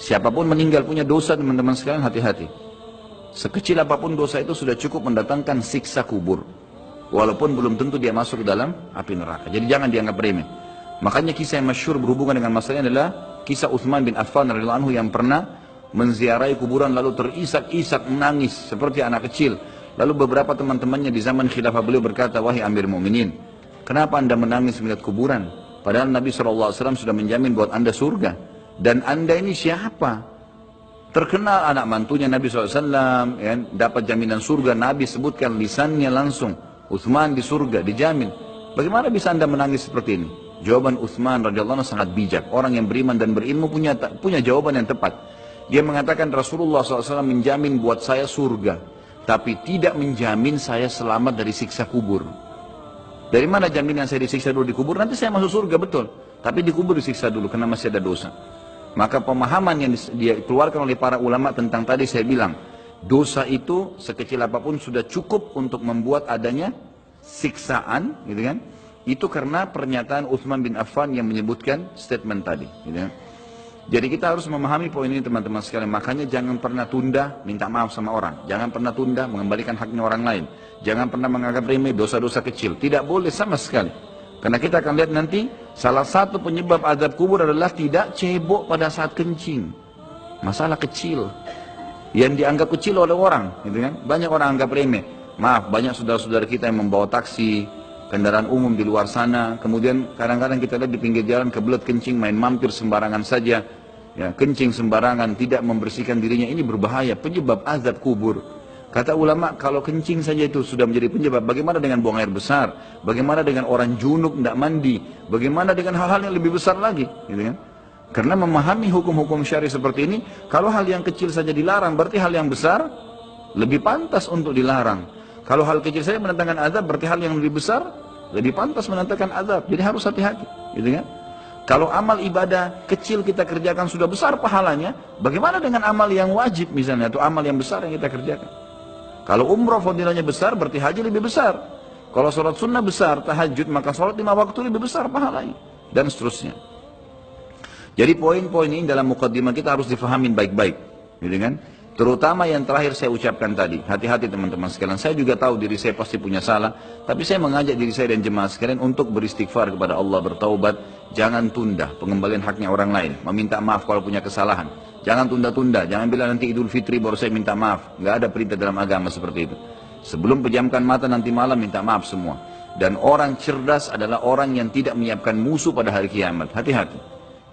Siapapun meninggal punya dosa, teman-teman sekalian, hati-hati. Sekecil apapun dosa itu sudah cukup mendatangkan siksa kubur. Walaupun belum tentu dia masuk ke dalam api neraka. Jadi jangan dianggap remeh. Makanya kisah yang masyhur berhubungan dengan masalah ini adalah kisah Utsman bin Affan radhiyallahu anhu yang pernah menziarahi kuburan lalu terisak-isak menangis seperti anak kecil. Lalu beberapa teman-temannya di zaman khilafah beliau berkata, "Wahai Amir Mu'minin, kenapa anda menangis melihat kuburan? Padahal Nabi SAW sudah menjamin buat anda surga. Dan anda ini siapa? Terkenal anak mantunya Nabi SAW, ya, dapat jaminan surga. Nabi sebutkan lisannya langsung, Utsman di surga, dijamin. Bagaimana bisa anda menangis seperti ini?" Jawaban Utsman radhiyallahu anhu sangat bijak. Orang yang beriman dan berilmu punya jawaban yang tepat. Dia mengatakan Rasulullah SAW menjamin buat saya surga, tapi tidak menjamin saya selamat dari siksa kubur. Dari mana jaminan saya disiksa dulu di kubur? Nanti saya masuk surga, betul. Tapi di kubur disiksa dulu karena masih ada dosa. Maka pemahaman yang dia keluarkan oleh para ulama tentang tadi saya bilang, dosa itu sekecil apapun sudah cukup untuk membuat adanya siksaan, gitu kan? Itu karena pernyataan Utsman bin Affan yang menyebutkan statement tadi, gitu kan? Jadi kita harus memahami poin ini, teman-teman sekalian. Makanya jangan pernah tunda minta maaf sama orang. Jangan pernah tunda mengembalikan haknya orang lain. Jangan pernah menganggap remeh dosa-dosa kecil. Tidak boleh sama sekali. Karena kita akan lihat nanti salah satu penyebab azab kubur adalah tidak cebok pada saat kencing. Masalah kecil yang dianggap kecil oleh orang, gitu kan? Banyak orang anggap remeh. Maaf, banyak saudara-saudara kita yang membawa taksi, kendaraan umum di luar sana, kemudian kadang-kadang kita lihat di pinggir jalan kebelet kencing, main mampir sembarangan saja, ya, kencing sembarangan, tidak membersihkan dirinya. Ini berbahaya, penyebab azab kubur. Kata ulama, kalau kencing saja itu sudah menjadi penyebab, bagaimana dengan buang air besar? Bagaimana dengan orang junub tidak mandi? Bagaimana dengan hal-hal yang lebih besar lagi? Gitu kan? Karena memahami hukum-hukum syari seperti ini, kalau hal yang kecil saja dilarang, berarti hal yang besar lebih pantas untuk dilarang. Kalau hal kecil saja mendatangkan azab, berarti hal yang lebih besar lebih pantas mendatangkan azab. Jadi harus hati-hati, gitu kan? Kalau amal ibadah kecil kita kerjakan sudah besar pahalanya, bagaimana dengan amal yang wajib misalnya, atau amal yang besar yang kita kerjakan? Kalau umrah fadilahnya besar, berarti haji lebih besar. Kalau sholat sunnah besar, tahajud, maka sholat 5 waktu lebih besar pahalanya. Dan seterusnya. Jadi poin-poin ini dalam mukaddimah kita harus difahamin baik-baik. Gitu kan? Terutama yang terakhir saya ucapkan tadi. Hati-hati teman-teman sekalian. Saya juga tahu diri saya pasti punya salah. Tapi saya mengajak diri saya dan jemaah sekalian untuk beristighfar kepada Allah, bertaubat. Jangan tunda pengembalian haknya orang lain. Meminta maaf kalau punya kesalahan. Jangan tunda-tunda, jangan bilang nanti Idul Fitri baru saya minta maaf. Nggak ada perintah dalam agama seperti itu. Sebelum pejamkan mata nanti malam minta maaf semua. Dan orang cerdas adalah orang yang tidak menyiapkan musuh pada hari kiamat. Hati-hati.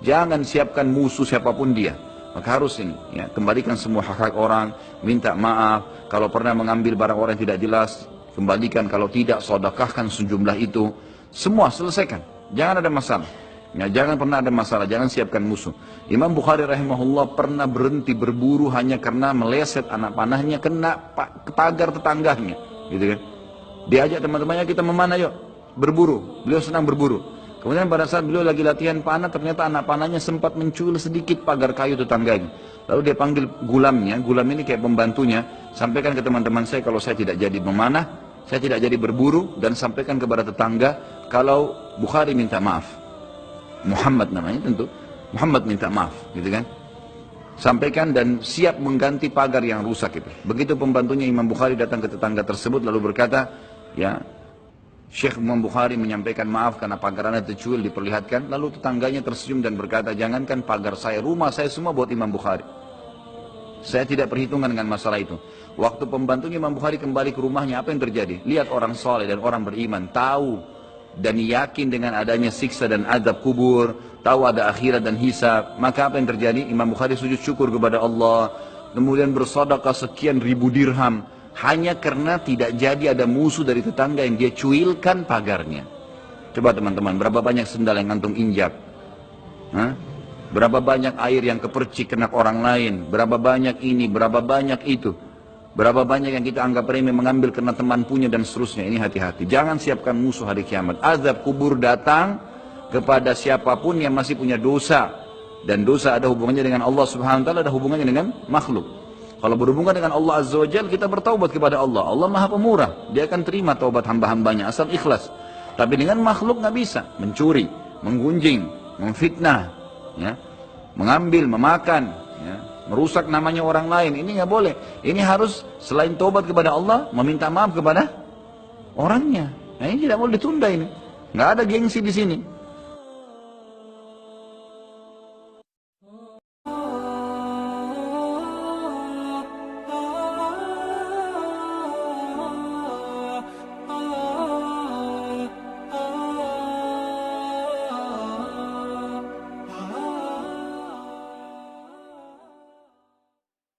Jangan siapkan musuh siapapun dia. Maka harus ini, ya, kembalikan semua hak-hak orang, minta maaf. Kalau pernah mengambil barang orang yang tidak jelas, kembalikan. Kalau tidak, sedekahkan sejumlah itu. Semua selesaikan. Jangan ada masalah. Ya, jangan pernah ada masalah, jangan siapkan musuh. Imam Bukhari rahimahullah pernah berhenti berburu hanya karena meleset anak panahnya kena pagar tetangganya, gitu kan? Diajak teman-temannya, kita memanah yuk, berburu. Beliau senang berburu. Kemudian pada saat beliau lagi latihan panah, ternyata anak panahnya sempat mencuil sedikit pagar kayu tetangganya. Lalu dia panggil gulamnya, gulam ini kayak pembantunya, sampaikan ke teman-teman saya kalau saya tidak jadi memanah, saya tidak jadi berburu, dan sampaikan kepada tetangga kalau Bukhari minta maaf. Muhammad namanya tentu, Muhammad minta maaf, gitu kan? Sampaikan dan siap mengganti pagar yang rusak itu. Begitu pembantunya Imam Bukhari datang ke tetangga tersebut lalu berkata, ya, Syekh Imam Bukhari menyampaikan maaf karena pagarannya tercuil, diperlihatkan. Lalu tetangganya tersenyum dan berkata, jangankan pagar saya, rumah saya semua buat Imam Bukhari. Saya tidak perhitungan dengan masalah itu. Waktu pembantunya Imam Bukhari kembali ke rumahnya, apa yang terjadi? Lihat orang soleh dan orang beriman, tahu dan yakin dengan adanya siksa dan azab kubur, tahu ada akhirat dan hisab. Maka apa yang terjadi? Imam Bukhari sujud syukur kepada Allah, kemudian bersedekah sekian ribu dirham, hanya karena tidak jadi ada musuh dari tetangga yang dia cuilkan pagarnya. Coba teman-teman, berapa banyak sendal yang antum injak? Hah? Berapa banyak air yang kepercik kena orang lain? Berapa banyak ini, berapa banyak itu? Berapa banyak yang kita anggap remeh mengambil karena teman punya dan seterusnya. Ini hati-hati. Jangan siapkan musuh hari kiamat. Azab kubur datang kepada siapapun yang masih punya dosa. Dan dosa ada hubungannya dengan Allah Subhanahu wa taala, ada hubungannya dengan makhluk. Kalau berhubungan dengan Allah Azza wa Jalla, kita bertaubat kepada Allah. Allah Maha Pemurah. Dia akan terima taubat hamba-hambanya asal ikhlas. Tapi dengan makhluk nggak bisa. Mencuri, menggunjing, memfitnah, ya, mengambil, memakan, ya, merusak namanya orang lain, ini nggak boleh. Ini harus selain tobat kepada Allah, meminta maaf kepada orangnya. Nah, ini tidak boleh ditunda ini. Nggak ada gengsi di sini.